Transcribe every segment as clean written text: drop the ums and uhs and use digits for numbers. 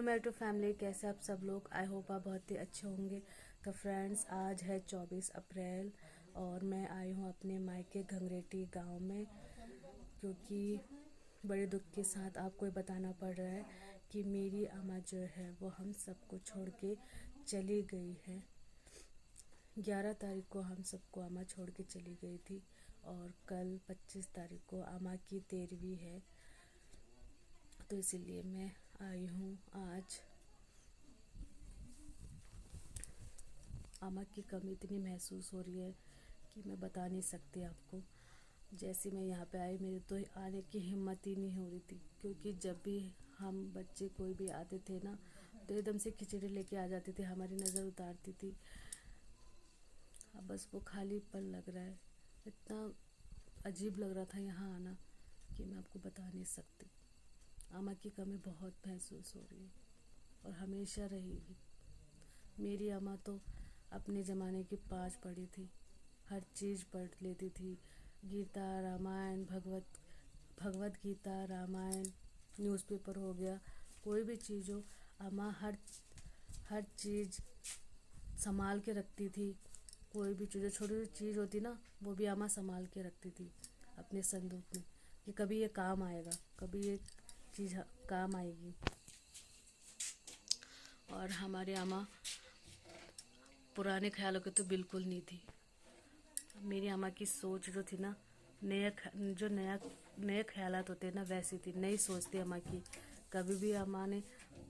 Hello मेरे to family, कैसे आप सब लोग। आई होप आप बहुत ही अच्छे होंगे। तो फ्रेंड्स, आज है 24 अप्रैल और मैं आई हूँ अपने मायके घंगरेटी गांव में, क्योंकि बड़े दुख के साथ आपको ये बताना पड़ रहा है कि मेरी अम्मा जो है वो हम सबको छोड़ के चली गई है। 11 तारीख को हम सबको अम्मा छोड़ के चली गई थी और कल 25 तारीख को अम्मा की 13वीं है। तो इसीलिए मैं आई हूँ आज। अम्मा की कमी इतनी महसूस हो रही है कि मैं बता नहीं सकती आपको। जैसे मैं यहाँ पे आई, मेरे तो आने की हिम्मत ही नहीं हो रही थी, क्योंकि जब भी हम बच्चे कोई भी आते थे ना तो एकदम से खिचड़ी लेके आ जाते थे, हमारी नज़र उतारती थी। अब बस वो खालीपन लग रहा है। इतना अजीब लग रहा था यहाँ आना कि मैं आपको बता नहीं सकती। अम्मा की कमी बहुत महसूस हो रही है और हमेशा रहेगी। मेरी अम्मा तो अपने ज़माने की 5 पढ़ी थी, हर चीज़ पढ़ लेती थी। गीता, रामायण, भगवत गीता, रामायण, न्यूज़पेपर हो गया, कोई भी चीज़ हो, अम्मा हर चीज़ संभाल के रखती थी। कोई भी चीज़, छोटी छोटी चीज़ होती ना, वो भी अम्मा संभाल के रखती थी अपने संदूक में कि कभी ये काम आएगा, कभी ये चीज़ काम आएगी। और हमारे अम्मा पुराने ख्यालों के तो बिल्कुल नहीं थी। मेरी अम्मा की सोच जो थी ना, नए ख्यालात होते हैं ना, वैसी थी। नई सोच थी अम्मा की। कभी भी अम्मा ने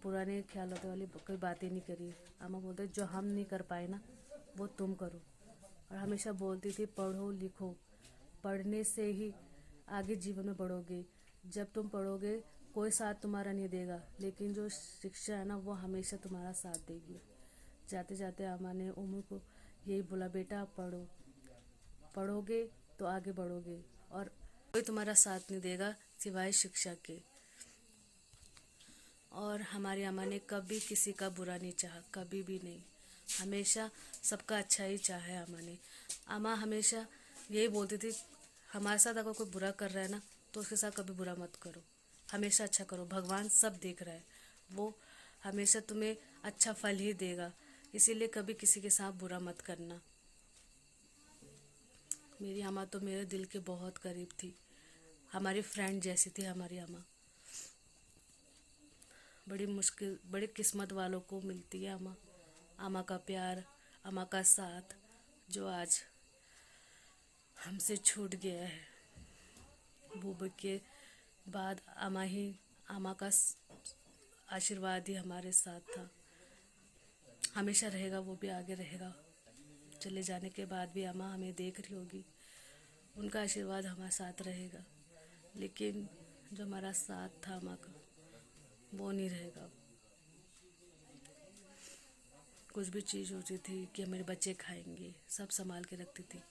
पुराने ख्यालों वाली कोई बातें नहीं करी। अम्मा बोलते जो हम नहीं कर पाए ना वो तुम करो। और हमेशा बोलती थी पढ़ो लिखो, पढ़ने से ही आगे जीवन में बढ़ोगे। जब तुम पढ़ोगे कोई साथ तुम्हारा नहीं देगा, लेकिन जो शिक्षा है ना वो हमेशा तुम्हारा साथ देगी। जाते जाते अम्मा ने उम्र को यही बोला, बेटा पढ़ो, पढ़ोगे तो आगे बढ़ोगे और कोई तुम्हारा साथ नहीं देगा सिवाय शिक्षा के। और हमारी अम्मा ने कभी किसी का बुरा नहीं चाहा, कभी भी नहीं। हमेशा सबका अच्छा ही चाहा है अम्मा ने। अम्मा हमेशा यही बोलती थी, हमारे साथ अगर कोई बुरा कर रहा है ना तो उसके साथ कभी बुरा मत करो, हमेशा अच्छा करो। भगवान सब देख रहा है, वो हमेशा तुम्हें अच्छा फल ही देगा, इसीलिए कभी किसी के साथ बुरा मत करना। मेरी अम्मा तो मेरे दिल के बहुत करीब थी, हमारी फ्रेंड जैसी थी हमारी अम्मा। बड़ी किस्मत वालों को मिलती है अम्मा। अम्मा का प्यार, अम्मा का साथ जो आज हमसे छूट गया है। बूबे के बाद अम्मा का आशीर्वाद ही हमारे साथ था, हमेशा रहेगा, वो भी आगे रहेगा। चले जाने के बाद भी अम्मा हमें देख रही होगी, उनका आशीर्वाद हमारे साथ रहेगा। लेकिन जो हमारा साथ था अम्मा का, वो नहीं रहेगा। कुछ भी चीज़ होती थी कि मेरे बच्चे खाएंगे, सब संभाल के रखती थी।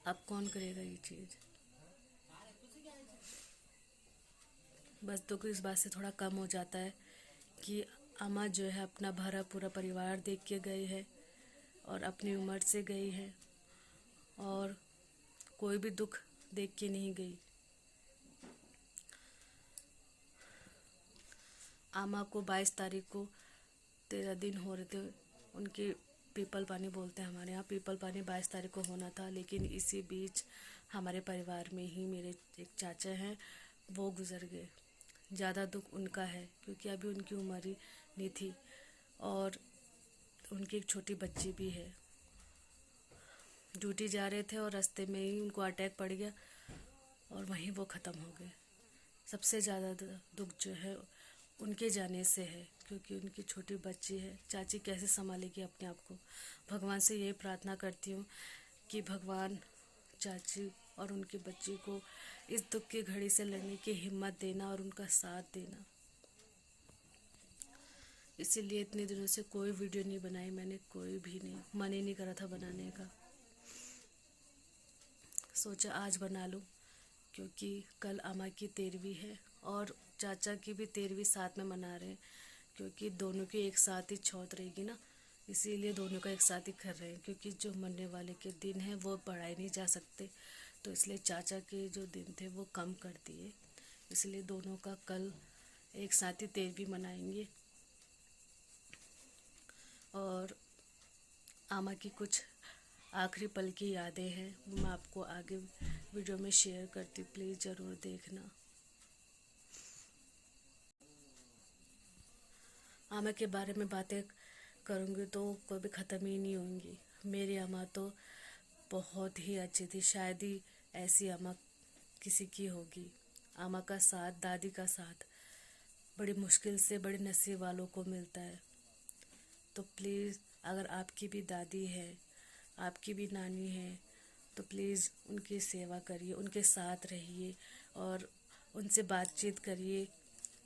अब कौन करेगा ये चीज़। बस दुख इस बात से थोड़ा कम हो जाता है कि अम्मा जो है अपना भरा पूरा परिवार देख के गई है और अपनी उम्र से गई है और कोई भी दुख देख के नहीं गई। अम्मा को 22 तारीख को 13 दिन हो रहे थे उनके। पीपल पानी बोलते हैं हमारे यहाँ, पीपल पानी 22 तारीख को होना था। लेकिन इसी बीच हमारे परिवार में ही मेरे एक चाचा हैं, वो गुज़र गए। ज़्यादा दुख उनका है क्योंकि अभी उनकी उम्र ही नहीं थी और उनकी एक छोटी बच्ची भी है। ड्यूटी जा रहे थे और रास्ते में ही उनको अटैक पड़ गया और वहीं वो ख़त्म हो गए। सबसे ज़्यादा दुख जो है उनके जाने से है, क्योंकि उनकी छोटी बच्ची है। चाची कैसे संभालेगी अपने आप को। भगवान से यही प्रार्थना करती हूँ कि भगवान चाची और उनकी बच्ची को इस दुख की घड़ी से लड़ने की हिम्मत देना और उनका साथ देना। इसीलिए इतने दिनों से कोई वीडियो नहीं बनाई मैंने, कोई भी नहीं, मन ही नहीं करा था बनाने का। सोचा आज बना लूँ, क्योंकि कल अम्मा की 13वीं है और चाचा की भी 13वीं साथ में मना रहे हैं, क्योंकि दोनों की एक साथ ही चौथ रहेगी ना, इसीलिए दोनों का एक साथ ही कर रहे हैं। क्योंकि जो मरने वाले के दिन हैं वो बढ़ाए नहीं जा सकते, तो इसलिए चाचा के जो दिन थे वो कम कर दिए, इसलिए दोनों का कल एक साथ ही 13वीं मनाएंगे। और आमा की कुछ आखिरी पल की यादें हैं, वो मैं आपको आगे वीडियो में शेयर करती, प्लीज़ ज़रूर देखना। आमा के बारे में बातें करूँगी तो कभी ख़त्म ही नहीं होंगी। मेरी अम्मा तो बहुत ही अच्छी थी, शायद ही ऐसी अम्मा किसी की होगी। अम्मा का साथ, दादी का साथ बड़ी मुश्किल से बड़े नसीब वालों को मिलता है। तो प्लीज़ अगर आपकी भी दादी है, आपकी भी नानी है, तो प्लीज़ उनकी सेवा करिए, उनके साथ रहिए और उनसे बातचीत करिए,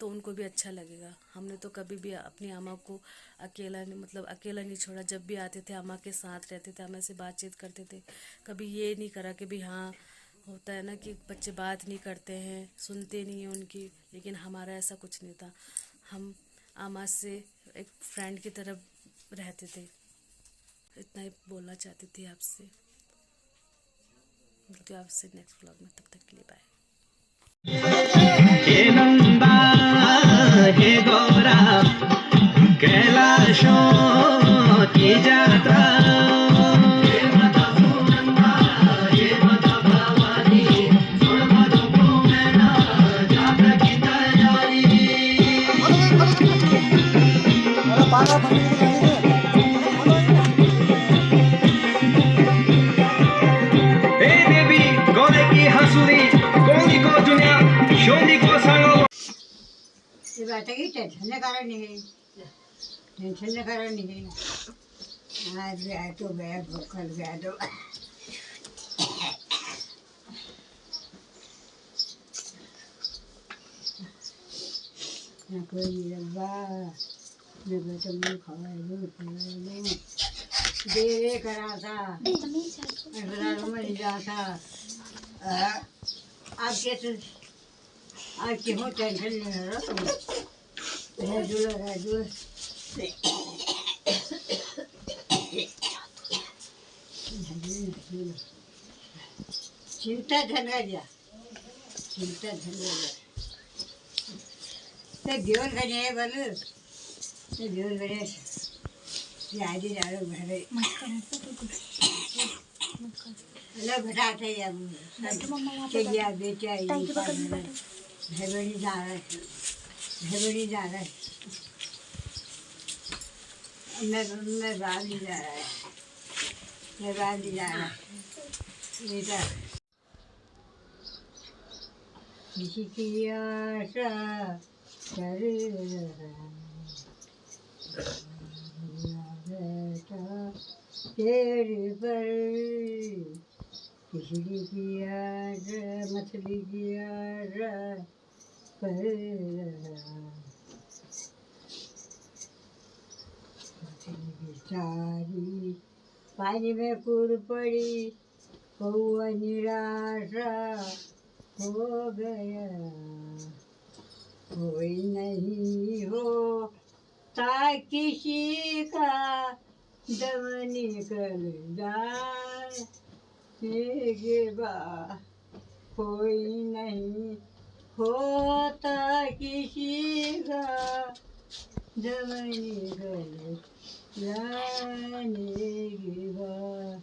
तो उनको भी अच्छा लगेगा। हमने तो कभी भी अपनी अम्मा को अकेला नहीं छोड़ा। जब भी आते थे अम्मा के साथ रहते थे, अम्मा से बातचीत करते थे। कभी ये नहीं करा कि भी हाँ, होता है ना कि बच्चे बात नहीं करते हैं, सुनते नहीं हैं उनकी, लेकिन हमारा ऐसा कुछ नहीं था। हम अम्मा से एक फ्रेंड की तरह रहते थे। इतना ही बोलना चाहती थी आपसे। मिलती हूँ आपसे नेक्स्ट व्लॉग में, तब तक के लिए बाय। हे नंदा हे गौरा कैलाशों की जात्रा, हे माता सुनंदा हे माता भवानी, सुन मधुपुर में ना जात्रा की तैयारी। हे देवी गौरे की हंसुली, गौरी को दुनिया शोली को सांगो। ये बात है कि टेंशन कारण नहीं है, टेंशन कारण नहीं है। आज गया तो गया, कल गया तो ना कोई रब्बा न बेटा मुझे खवाए दो देवे करा था, मर जा था। आप कैसे आज क्यों टेंशन नहीं हो रहा? राजू चिंता धनगा दिया, चिंता धनगा दिया। ते जीवन कहीं है बोलो, ते जीवन कहीं याद ही डालो भरे। अलग घटाते हैं अब, चाहिए बेचा ही भेबड़ी जा रहा है, भेबड़ी जा रहा है। मैं बाहर नहीं जा रहा है, मैं बाहर नहीं जा रहा है। बेटा किसी की आशा कर रहा बेटा तेरे पर, किसी की आशा मछली की आशा कर रहा। बेचारी पानी में कूद पड़ी, कौआ निराशा हो गया। कोई नहीं होता किसी का दम निकल जाए के बाद, कोई नहीं होता किसी का दम निकल जाने के बाद।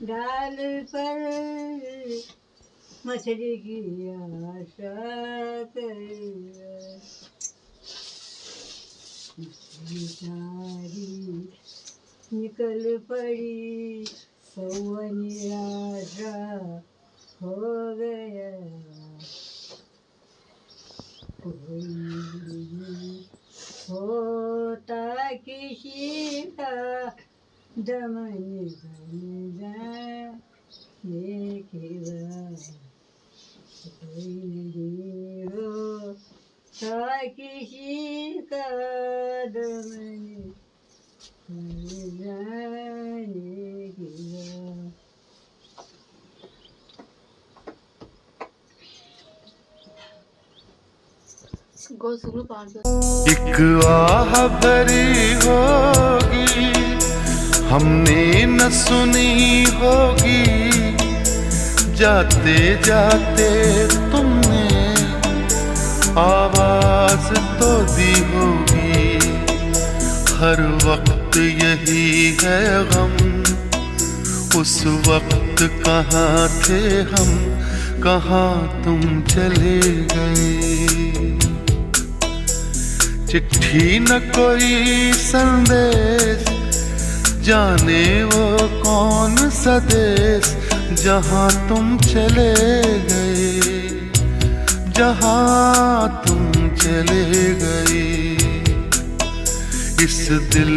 डाल पर मछली की आशा कर, बेचारी निकल पड़ी, कौआ निराशा हो गया। कोई नहीं होता किसी का दम निकल जाने के बाद, कोई नहीं होता किसी का दम निकल जाने के बाद। एक आह भरी होगी हमने न सुनी होगी, जाते जाते तुमने आवाज तो दी होगी, हर वक्त यही है गम। उस वक्त कहाँ थे हम, कहाँ तुम चले गए। चिट्ठी न कोई संदेश, जाने वो कौन सा देश, जहाँ तुम चले गए, जहाँ तुम चले गए। इस दिल